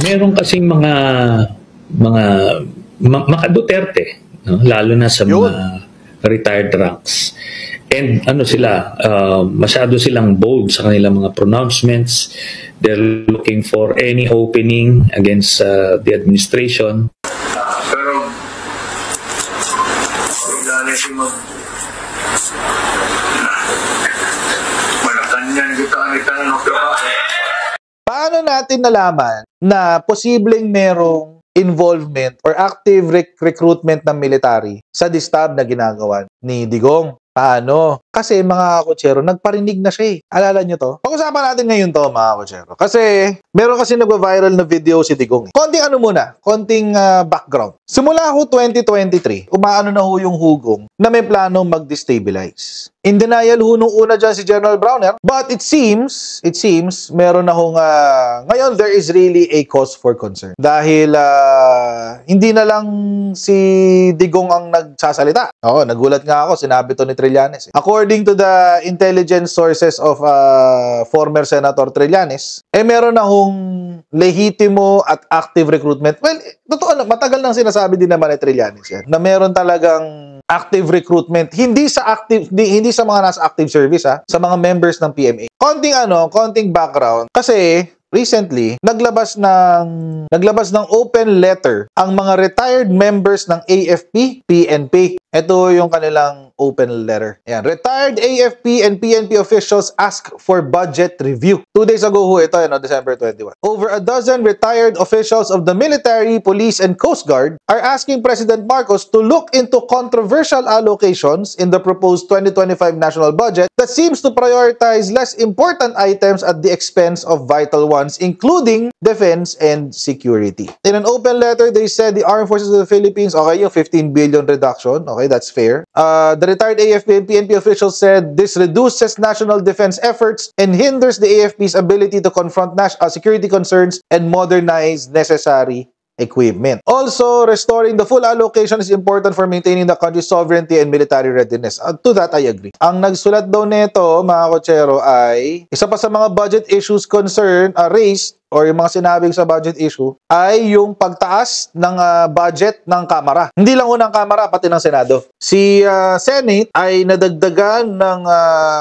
Meron kasing mga Duterte, no? Lalo na sa mga retired ranks. And masyado silang bold sa kanilang mga pronouncements. They're looking for any opening against the administration. Pero paano natin nalaman na posibleng merong involvement or active recruitment ng military sa distab na ginagawa ni Digong? Paano? Kasi mga kutsero, nagparinig na siya eh. Alala nyo to? Pag-usapan natin ngayon to mga kutsero. Kasi meron kasi nagva-viral na video si Digong eh. Konting konting background. Simula ho 2023, umaano na ho yung hugong na may planong mag-destabilize. In denial ho nung una dyan si General Browner, but it seems, meron na hong, ngayon there is really a cause for concern. Dahil hindi na lang si Digong ang nagsasalita. Oo, nagulat nga ako, sinabi to ni Trillanes. According to the intelligence sources of former Senator Trillanes, meron na hong lehitimo at active recruitment. Well, totoo, matagal nang sinasabi din naman ni Trillanes yan, na meron talagang active recruitment, hindi sa mga nasa active service sa mga members ng PMA. Konting background kasi recently naglabas ng open letter ang mga retired members ng AFP, PNP. Ito yung kanilang open letter. Ayan. Retired AFP and PNP officials ask for budget review. 2 days ago ho ito, December 21. Over a dozen retired officials of the military, police, and Coast Guard are asking President Marcos to look into controversial allocations in the proposed 2025 national budget that seems to prioritize less important items at the expense of vital ones, including defense and security. In an open letter, they said the Armed Forces of the Philippines, okay, yung 15 billion reduction, okay, that's fair. The retired AFP and PNP officials said this reduces national defense efforts and hinders the AFP's ability to confront security concerns and modernize necessary equipment. Also, restoring the full allocation is important for maintaining the country's sovereignty and military readiness. To that, I agree. Ang nagsulat daw nito, mga kotsero, ay isa pa sa mga budget issues raised or yung mga sinabing sa budget issue ay yung pagtaas ng budget ng Kamara. Hindi lang unang Kamara, pati ng Senado. Si Senate ay nadagdagan ng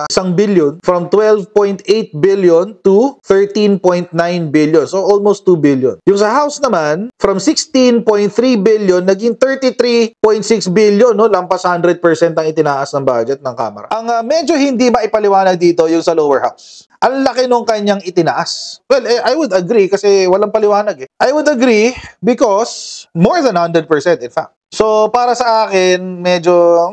1 billion from 12.8 billion to 13.9 billion. So almost 2 billion. Yung sa House naman, from 16.3 billion, naging 33.6 billion. No? Lampas 100% ang itinaas ng budget ng Kamara. Ang medyo hindi maipaliwanag dito yung sa lower house. Ang laki nung kanyang itinaas. Well, I would agree kasi walang paliwanag eh. I would agree because more than 100% in fact. So, para sa akin, medyo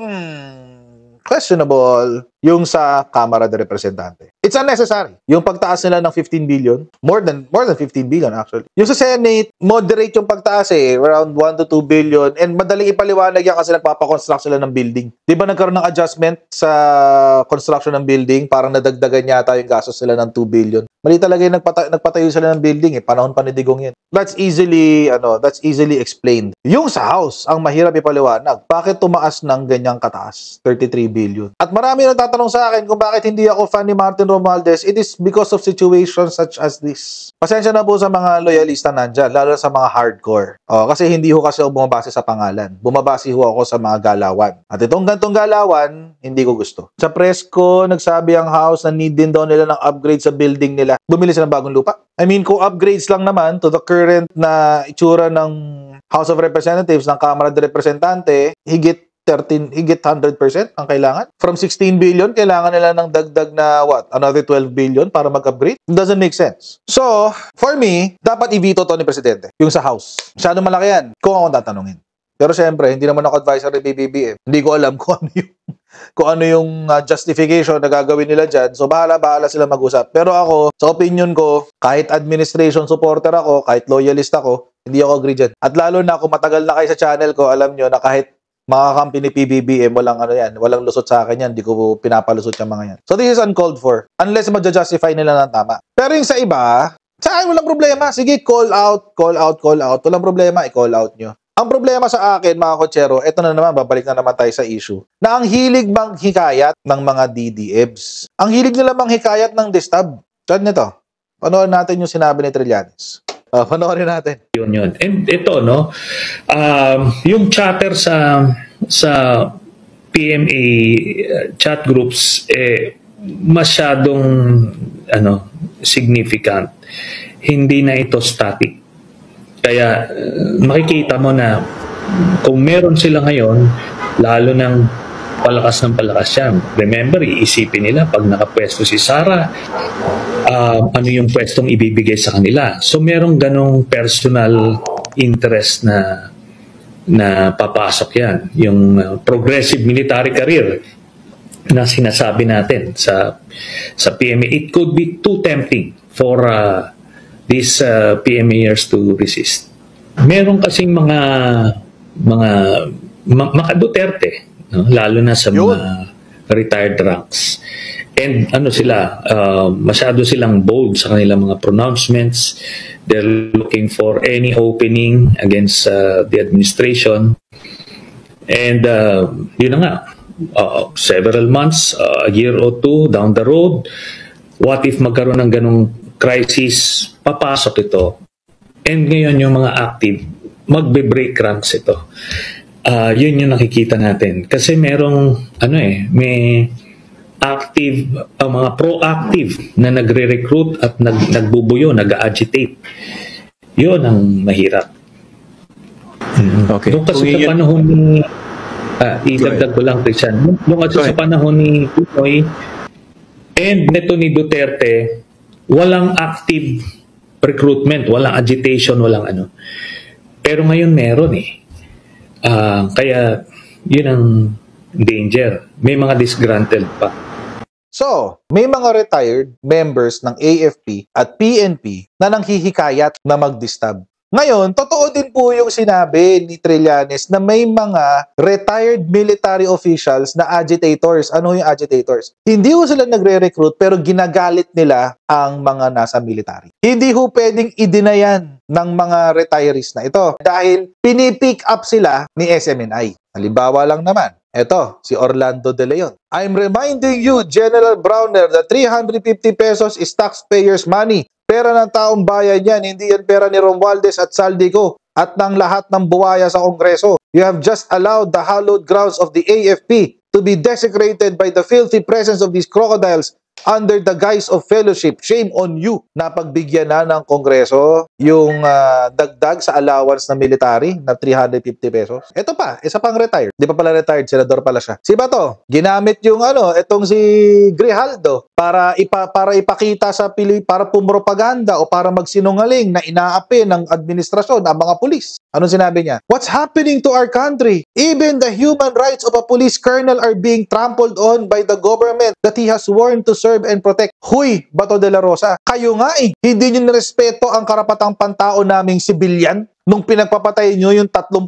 questionable yung sa Kamara de Representante. It's unnecessary. Yung pagtaas nila ng 15 billion, more than 15 billion actually. Yung sa Senate, moderate yung pagtaas around 1 to 2 billion and madaling ipaliwanag yan kasi nagpapakonstruct sila ng building. Di ba nagkaroon ng adjustment sa construction ng building? Parang nadagdagan yata yung gastos nila ng 2 billion. Mali talaga yung nagpatayo sila ng building panahon pa ni Digong yan. That's easily explained. Yung sa House, ang mahirap ipaliwanag. Bakit tumaas ng ganyang kataas? 33 billion. At marami nang tatanong sa akin kung bakit hindi ako fan ni Martin Romualdez. It is because of situations such as this. Pasensya na po sa mga loyalista nandyan, lalo sa mga hardcore. Kasi hindi ho kasi ako bumabase sa pangalan. Bumabase ho ako sa mga galawan. At itong gantong galawan, hindi ko gusto. Sa press ko, nagsabi ang House na need din daw nila ng upgrade sa building nila. Bumili sila ng bagong lupa. I mean, kung upgrades lang naman to the current na itsura ng House of Representatives ng Kamara de Representante, higit 100% ang kailangan. From 16 billion, kailangan nila ng dagdag na another 12 billion para mag-upgrade? It doesn't make sense. So, for me, dapat i-veto to ni Presidente. Yung sa House. Masyadong malaki yan kung akong tatanungin. Pero syempre, hindi naman ako advisor ni BBBM. Hindi ko alam kung ano yung justification na gagawin nila dyan. So, bahala sila mag-usap. Pero ako, sa opinion ko, kahit administration supporter ako, kahit loyalist ako, hindi ako agree dyan. At lalo na kung matagal na kayo sa channel ko, alam nyo na kahit mga kampi ni PBBM, walang lusot sa akin yan. Hindi ko pinapalusot yung mga yan. So, this is uncalled for. Unless ma-justify nila ng tama. Pero yung sa iba, sa akin walang problema. Sige, call out. Walang problema, i-call out nyo. Ang problema sa akin, mga kotsero, eto na naman, babalik na naman tayo sa issue, na ang hilig manghikayat ng mga DDEBs. Ang hilig nila manghikayat ng distab. Tulad nito, panoorin natin yung sinabi ni Trillanes. Panoorin natin. Yun. And ito, no, yung chatter sa PMA chat groups, masyadong significant. Hindi na ito static. Kaya makikita mo na kung meron sila ngayon, lalo ng palakas ng palakas yan. Remember, iisipin nila pag nakapwesto si Sara, ano yung pwestong ibibigay sa kanila. So merong ganong personal interest na papasok yan. Yung progressive military career na sinasabi natin sa PMA. It could be too tempting for these PMAers to resist. Meron kasing mga Duterte, no? Lalo na sa mga retired ranks. And masyado silang bold sa kanilang mga pronouncements. They're looking for any opening against the administration. And yun na nga, several months, a year or two down the road, what if magkaroon ng ganong crisis, papasok ito. And ngayon yung mga active, magbe-break ranks ito. Yun yung nakikita natin. Kasi merong, may active, mga proactive na nagre-recruit at nagbubuyo, nag-agitate. Yun ang mahirap. Okay. Doon kasi sa panahon ni, idagdag ko lang, Christian, doon kasi sa panahon ni Pinoy and neto ni Duterte, walang active recruitment, walang agitation, walang ano. Pero ngayon meron kaya yun ang danger. May mga disgruntled pa. So, may mga retired members ng AFP at PNP na nanghihikayat na mag-distab. Ngayon, totoo din po yung sinabi ni Trillanes na may mga retired military officials na agitators. Ano yung agitators? Hindi ho sila nagre-recruit pero ginagalit nila ang mga nasa military. Hindi ho pwedeng idinayan ng mga retirees na ito dahil pinipick up sila ni SMNI. Halimbawa lang naman, eto, si Orlando De Leon. I'm reminding you, General Browner, that 350 pesos is taxpayers' money. Pera ng taong bayan yan, hindi yan pera ni Romualdez at Saldico at ng lahat ng buwaya sa Kongreso. You have just allowed the hallowed grounds of the AFP to be desecrated by the filthy presence of these crocodiles under the guise of fellowship. Shame on you. Napagbigyan na ng Kongreso yung dagdag sa allowance na military na 350 pesos. Ito pa, isa pang retired. Di pa pala retired, senador pala siya. Si Bato, ginamit yung itong si Grijaldo para ipakita sa para pumropaganda o para magsinungaling na inaapi ng administrasyon ang mga pulis. Anong sinabi niya? What's happening to our country? Even the human rights of a police colonel are being trampled on by the government that he has sworn to serve and protect. Huy, Bato de la Rosa, kayo nga hindi nyo nirespeto ang karapatang pantao naming sibilyan nung pinagpapatay nyo yung 30,000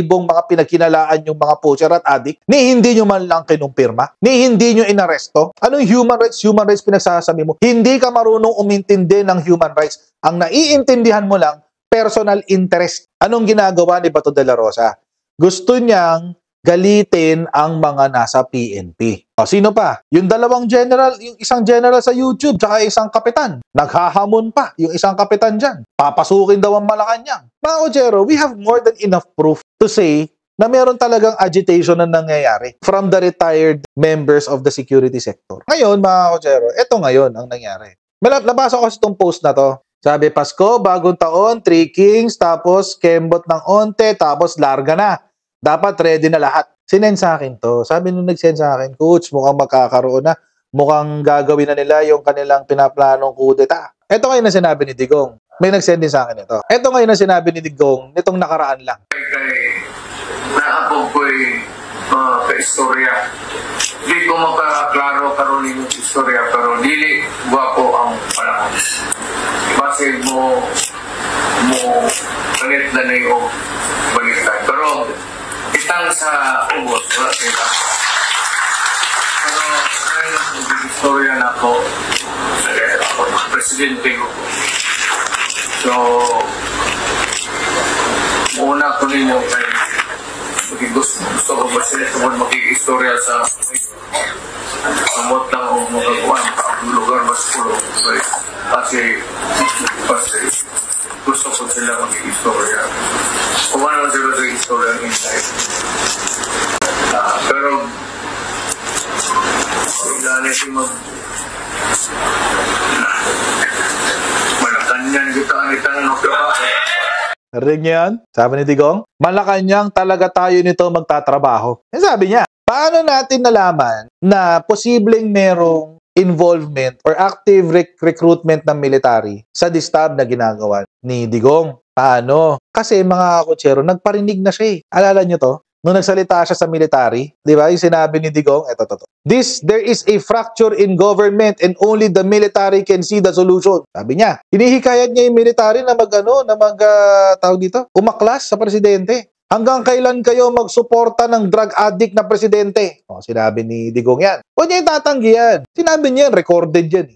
mga pinagkinalaan yung mga poacher at adik, ni hindi nyo man lang kinumpirma, ni hindi nyo inaresto. Anong human rights pinagsasabi mo? Hindi ka marunong umintindi ng human rights. Ang naiintindihan mo lang, personal interest. Anong ginagawa ni Bato de la Rosa? Gusto niyang galitin ang mga nasa PNP. Sino pa? Yung dalawang general, yung isang general sa YouTube, tsaka isang kapitan. Naghahamon pa yung isang kapitan dyan. Papasukin daw ang Malacanang. Mga Ochero, we have more than enough proof to say na meron talagang agitation na nangyayari from the retired members of the security sector. Ngayon, mga Ochero, ito ngayon ang nangyari. Nabasa ko kasi itong post na to. Sabi, Pasko, bagong taon, 3 Kings, tapos kembot ng onte, tapos larga na. Dapat ready na lahat. Sinend sa akin to. Sabi nung nag-send sa akin, Coach, mukhang magkakaroon na. Mukhang gagawin na nila yung kanilang pinaplanong kudeta. Ito ngayon na sinabi ni Digong. May nag-send din sa akin ito. Ito ngayon na sinabi ni Digong, nitong nakaraan lang. Naabog ko'y ka-istorya. Di ko makaklaro karoon yung istorya, pero dili guwapo ang panahon. Base mo kalit na na yung baliktad. Pero itang sa ubos, wala sila. Pero ngayon ang istorya na ako, ako presidente ko. So, muna ko ninyo kay gusto ko ba sila tungkol mag-istorya sa samot lang o magagawan ang lugar mas pulo. Kasi gusto ko istorya. Kung ano siguro sa istorya ng insight. Pero, ilalim si Malacanang kita ang itanong magtrabaho. Narinig niyo yan? Sabi ni Digong, Malacanang talaga tayo nito magtatrabaho. Yan sabi niya. Paano natin nalaman na posibleng merong involvement or active recruitment ng military sa distab na ginagawa ni Digong? Paano? Kasi mga kutsero, nagparinig na siya eh. Alala niyo to? Nung nagsalita siya sa military, di ba? Yung sinabi ni Digong, eto. There is a fracture in government and only the military can see the solution. Sabi niya, hinihikayat niya yung military na tawag dito, umaklas sa presidente. Hanggang kailan kayo magsuporta ng drug addict na presidente? O, sinabi ni Digong yan. Huwag niya itatanggi yan. Sinabi niya yan, recorded yan.